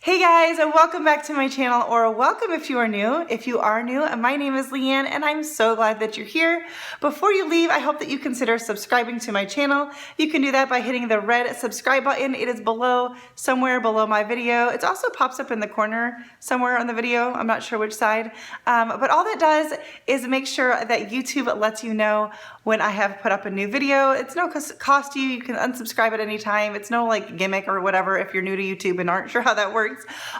Hey guys, and welcome back to my channel, or welcome if you are new. If you are new, my name is Leanne and I'm so glad that you're here. Before you leave, I hope that you consider subscribing to my channel. You can do that by hitting the red subscribe button. It is below, somewhere below my video. It also pops up in the corner somewhere on the video. I'm not sure which side. But all that does is make sure that YouTube lets you know when I have put up a new video. It's no cost to you. You can unsubscribe at any time. It's no like gimmick or whatever if you're new to YouTube and aren't sure how that works.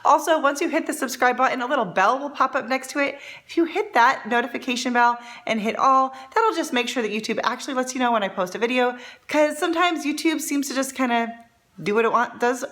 Also, once you hit the subscribe button, a little bell will pop up next to it. If you hit that notification bell and hit all, that'll just make sure that YouTube actually lets you know when I post a video, because sometimes YouTube seems to just kind of do what it wants, does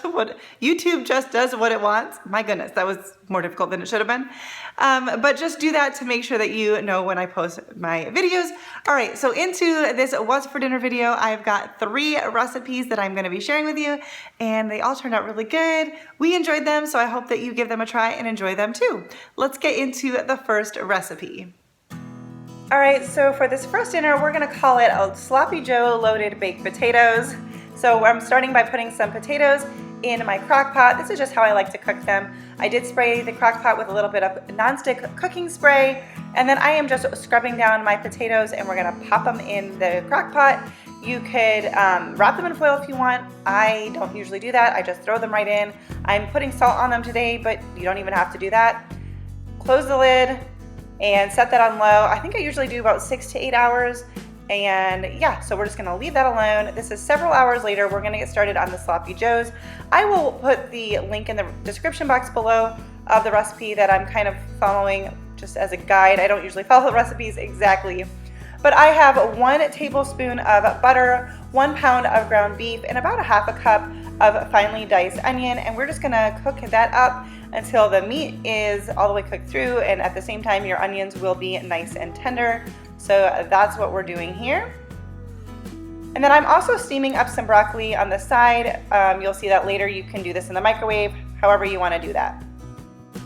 what YouTube just does what it wants. My goodness, that was more difficult than it should have been. But just do that to make sure that you know when I post my videos. All right, so into this What's for Dinner video, I've got 3 recipes that I'm gonna be sharing with you, and they all turned out really good. We enjoyed them, so I hope that you give them a try and enjoy them too. Let's get into the first recipe. All right, so for this first dinner, we're gonna call it a Sloppy Joe loaded baked potatoes. So I'm starting by putting some potatoes in my crock pot. This is just how I like to cook them. I did spray the crock pot with a little bit of nonstick cooking spray, and then I am just scrubbing down my potatoes and we're gonna pop them in the crock pot. You could wrap them in foil if you want. I don't usually do that. I just throw them right in. I'm putting salt on them today, but you don't even have to do that. Close the lid and set that on low. I think I usually do about 6 to 8 hours. And yeah, so we're just gonna leave that alone. This is several hours later. We're gonna get started on the Sloppy Joes. I will put the link in the description box below of the recipe that I'm kind of following just as a guide. I don't usually follow the recipes exactly. But I have 1 tablespoon of butter, 1 pound of ground beef, and about a half a cup of finely diced onion. And we're just gonna cook that up until the meat is all the way cooked through, and at the same time your onions will be nice and tender. So that's what we're doing here. And then I'm also steaming up some broccoli on the side. You'll see that later. You can do this in the microwave, however you want to do that.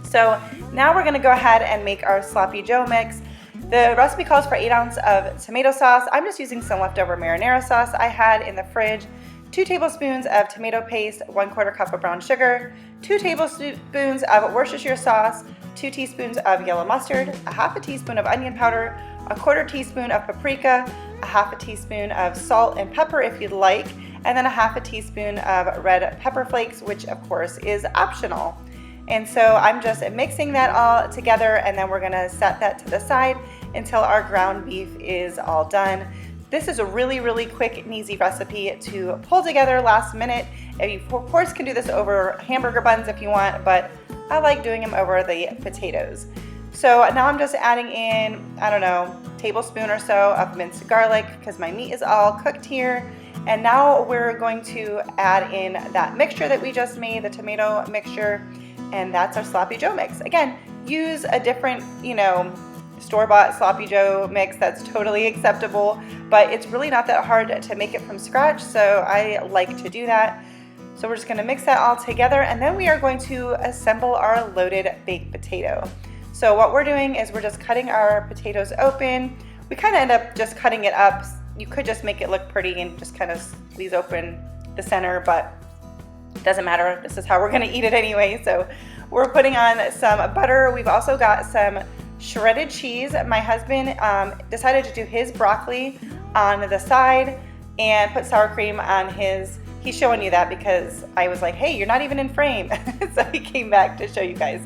So now we're going to go ahead and make our Sloppy Joe mix. The recipe calls for 8 ounces of tomato sauce. I'm just using some leftover marinara sauce I had in the fridge. 2 tablespoons of tomato paste, 1/4 cup of brown sugar, 2 tablespoons of Worcestershire sauce, 2 teaspoons of yellow mustard, a half a teaspoon of onion powder, a 1/4 teaspoon of paprika, a half a teaspoon of salt and pepper if you'd like, and then a half a teaspoon of red pepper flakes, which of course is optional. And so I'm just mixing that all together, and then we're gonna set that to the side until our ground beef is all done. This is a really, really quick and easy recipe to pull together last minute. And you of course can do this over hamburger buns if you want, but I like doing them over the potatoes. So now I'm just adding in, I don't know, tablespoon or so of minced garlic because my meat is all cooked here. And now we're going to add in that mixture that we just made, the tomato mixture, and that's our Sloppy Joe mix. Again, use a different, store-bought Sloppy Joe mix. That's totally acceptable, but it's really not that hard to make it from scratch, so I like to do that. So we're just gonna mix that all together, and then we are going to assemble our loaded baked potato. So what we're doing is we're just cutting our potatoes open. We kind of end up just cutting it up. You could just make it look pretty and just kind of squeeze open the center, but it doesn't matter. This is how we're gonna eat it anyway. So we're putting on some butter. We've also got some shredded cheese. My husband decided to do his broccoli on the side and put sour cream on his. He's showing you that because I was like, hey, you're not even in frame. So he came back to show you guys.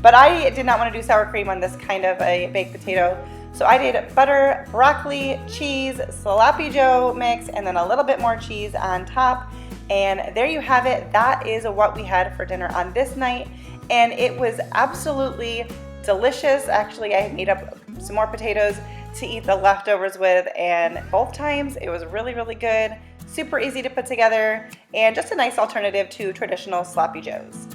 But I did not want to do sour cream on this kind of a baked potato. So I did butter, broccoli, cheese, Sloppy Joe mix, and then a little bit more cheese on top. And there you have it. That is what we had for dinner on this night. And it was absolutely delicious. Actually, I made up some more potatoes to eat the leftovers with, and both times it was really, really good. Super easy to put together, and just a nice alternative to traditional Sloppy Joes.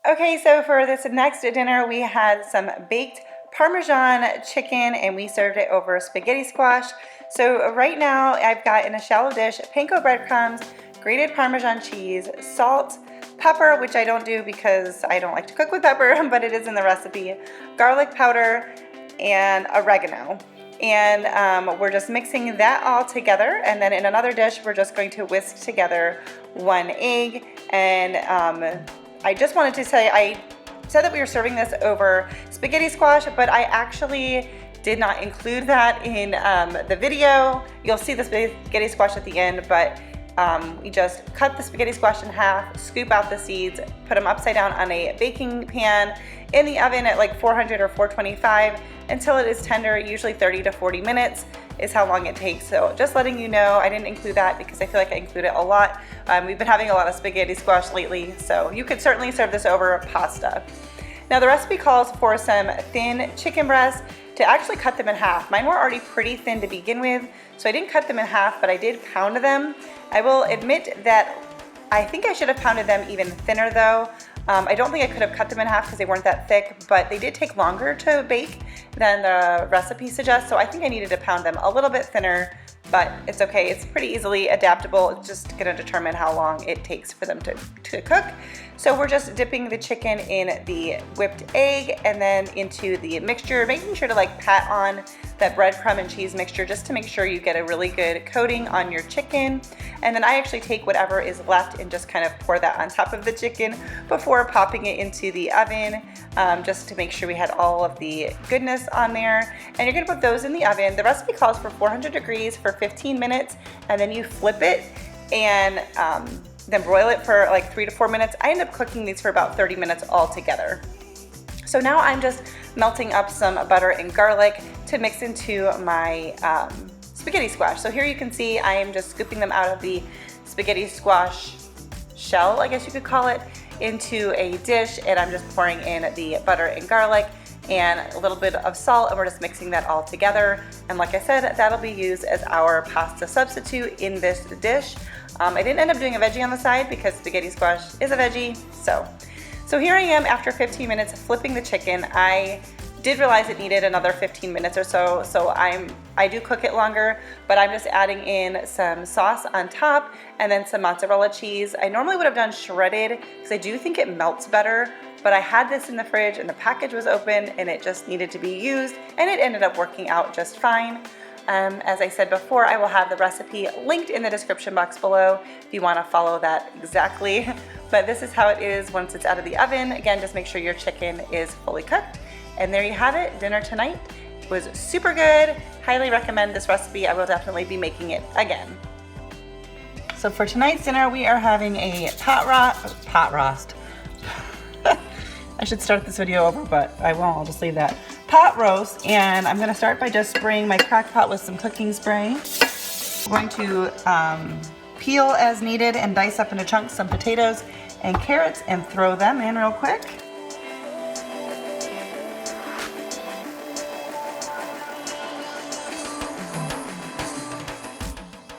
Okay, so for this next dinner, we had some baked Parmesan chicken, and we served it over spaghetti squash. So right now, I've got in a shallow dish, panko breadcrumbs, grated Parmesan cheese, salt, pepper, which I don't do because I don't like to cook with pepper, but it is in the recipe, garlic powder, and oregano. And we're just mixing that all together. And then in another dish, we're just going to whisk together 1 egg. And I just wanted to say, I said that we were serving this over spaghetti squash, but I actually did not include that in the video. You'll see the spaghetti squash at the end, but we just cut the spaghetti squash in half, scoop out the seeds, put them upside down on a baking pan in the oven at like 400 or 425 until it is tender. Usually 30 to 40 minutes is how long it takes. So just letting you know, I didn't include that because I feel like I include it a lot. We've been having a lot of spaghetti squash lately, so you could certainly serve this over pasta. Now the recipe calls for some thin chicken breasts to actually cut them in half. Mine were already pretty thin to begin with, so I didn't cut them in half, but I did pound them. I will admit that I think I should have pounded them even thinner though. I don't think I could have cut them in half because they weren't that thick, but they did take longer to bake than the recipe suggests, so I think I needed to pound them a little bit thinner, but it's okay. It's pretty easily adaptable. It's just gonna determine how long it takes for them to cook. So we're just dipping the chicken in the whipped egg and then into the mixture, making sure to like pat on that breadcrumb and cheese mixture just to make sure you get a really good coating on your chicken. And then I actually take whatever is left and just kind of pour that on top of the chicken before popping it into the oven, just to make sure we had all of the goodness on there. And you're gonna put those in the oven. The recipe calls for 400 degrees for 15 minutes, and then you flip it and then broil it for like 3 to 4 minutes. I end up cooking these for about 30 minutes altogether. So now I'm just melting up some butter and garlic to mix into my spaghetti squash. So here you can see I am just scooping them out of the spaghetti squash shell, I guess you could call it, into a dish, and I'm just pouring in the butter and garlic and a little bit of salt, and we're just mixing that all together. And like I said, that'll be used as our pasta substitute in this dish. I didn't end up doing a veggie on the side because spaghetti squash is a veggie. So here I am after 15 minutes flipping the chicken. I did realize it needed another 15 minutes or so, so I do cook it longer, but I'm just adding in some sauce on top and then some mozzarella cheese. I normally would have done shredded because I do think it melts better, but I had this in the fridge and the package was open and it just needed to be used, and it ended up working out just fine. As I said before, I will have the recipe linked in the description box below if you want to follow that exactly. But this is how it is once it's out of the oven. Again, just make sure your chicken is fully cooked. And there you have it, dinner tonight. It was super good. Highly recommend this recipe. I will definitely be making it again. So for tonight's dinner, we are having a pot roast. I should start this video over, but I won't, I'll just leave that. Pot roast, and I'm gonna start by just spraying my crock pot with some cooking spray. I'm going to peel as needed and dice up into chunks some potatoes and carrots and throw them in real quick.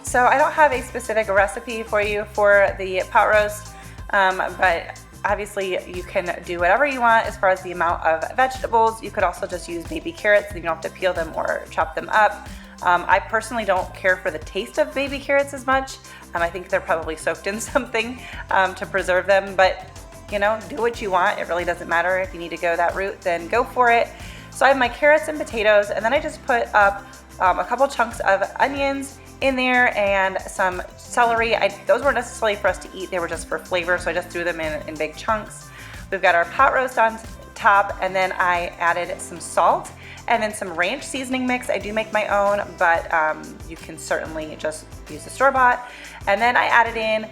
So I don't have a specific recipe for you for the pot roast, but obviously you can do whatever you want as far as the amount of vegetables. You could also just use baby carrots, so you don't have to peel them or chop them up. I personally don't care for the taste of baby carrots as much. I think they're probably soaked in something to preserve them, but you know, do what you want. It really doesn't matter. If you need to go that route, then go for it. So I have my carrots and potatoes, and then I just put up a couple chunks of onions in there and some celery. Those weren't necessarily for us to eat, they were just for flavor, so I just threw them in big chunks. We've got our pot roast on top, and then I added some salt and then some ranch seasoning mix. I do make my own, but you can certainly just use the store-bought. And then I added in,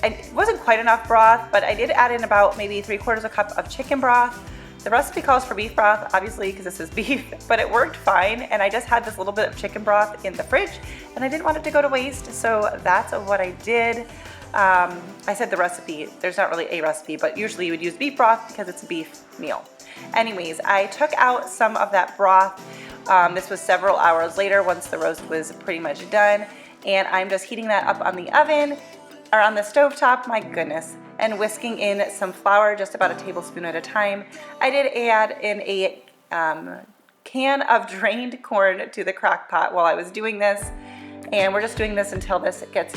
it wasn't quite enough broth, but I did add in about maybe 3/4 cup of chicken broth. The recipe calls for beef broth, obviously, because this is beef, but it worked fine, and I just had this little bit of chicken broth in the fridge, and I didn't want it to go to waste, so that's what I did. I said the recipe, there's not really a recipe, but usually you would use beef broth because it's a beef meal. Anyways, I took out some of that broth. This was several hours later once the roast was pretty much done, and I'm just heating that up on the oven, or on the stovetop, my goodness, and whisking in some flour, just about a tablespoon at a time. I did add in a can of drained corn to the crock pot while I was doing this, and we're just doing this until this gets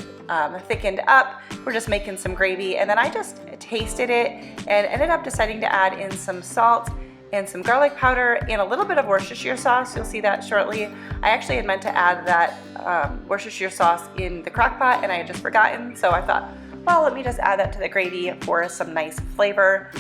thickened up. We're just making some gravy, and then I just tasted it and ended up deciding to add in some salt and some garlic powder and a little bit of Worcestershire sauce. You'll see that shortly. I actually had meant to add that Worcestershire sauce in the crock pot and I had just forgotten. So I thought, well, let me just add that to the gravy for some nice flavor.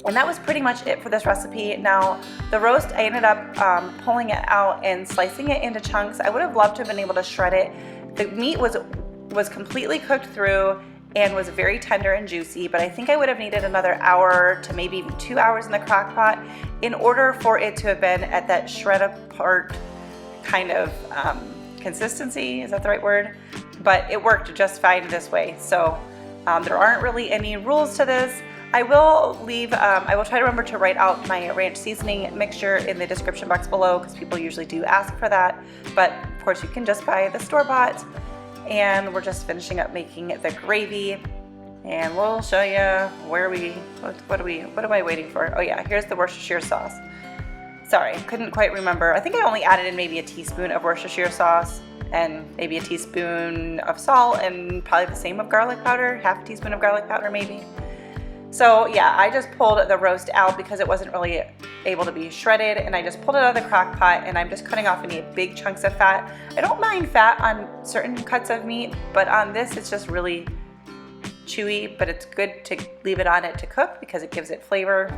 And that was pretty much it for this recipe. Now, the roast, I ended up pulling it out and slicing it into chunks. I would have loved to have been able to shred it. The meat was completely cooked through and was very tender and juicy, but I think I would have needed another hour to maybe even 2 hours in the crock pot in order for it to have been at that shred apart kind of consistency. Is that the right word? But it worked just fine this way. So there aren't really any rules to this. I will try to remember to write out my ranch seasoning mixture in the description box below because people usually do ask for that. But of course you can just buy the store-bought. And we're just finishing up making the gravy, and we'll show you what am I waiting for? Oh yeah, here's the Worcestershire sauce. Sorry, couldn't quite remember. I think I only added in maybe a teaspoon of Worcestershire sauce and maybe a teaspoon of salt and probably the same of garlic powder, half a teaspoon of garlic powder maybe. So yeah, I just pulled the roast out because it wasn't really able to be shredded, and I just pulled it out of the crock pot, and I'm just cutting off any big chunks of fat. I don't mind fat on certain cuts of meat, but on this it's just really chewy, but it's good to leave it on it to cook because it gives it flavor.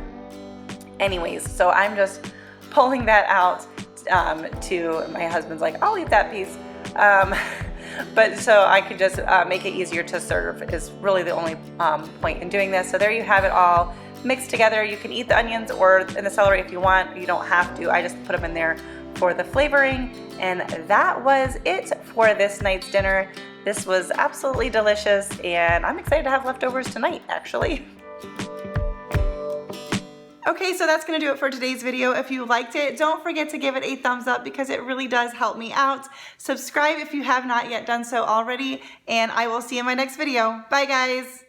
Anyways, so I'm just pulling that out to my husband's like, I'll eat that piece. But so I could just make it easier to serve is really the only point in doing this. So there you have it all mixed together. You can eat the onions or in the celery if you want. You don't have to. I just put them in there for the flavoring. And that was it for this night's dinner. This was absolutely delicious, and I'm excited to have leftovers tonight, actually. Okay, so that's gonna do it for today's video. If you liked it, don't forget to give it a thumbs up because it really does help me out. Subscribe if you have not yet done so already, and I will see you in my next video. Bye guys.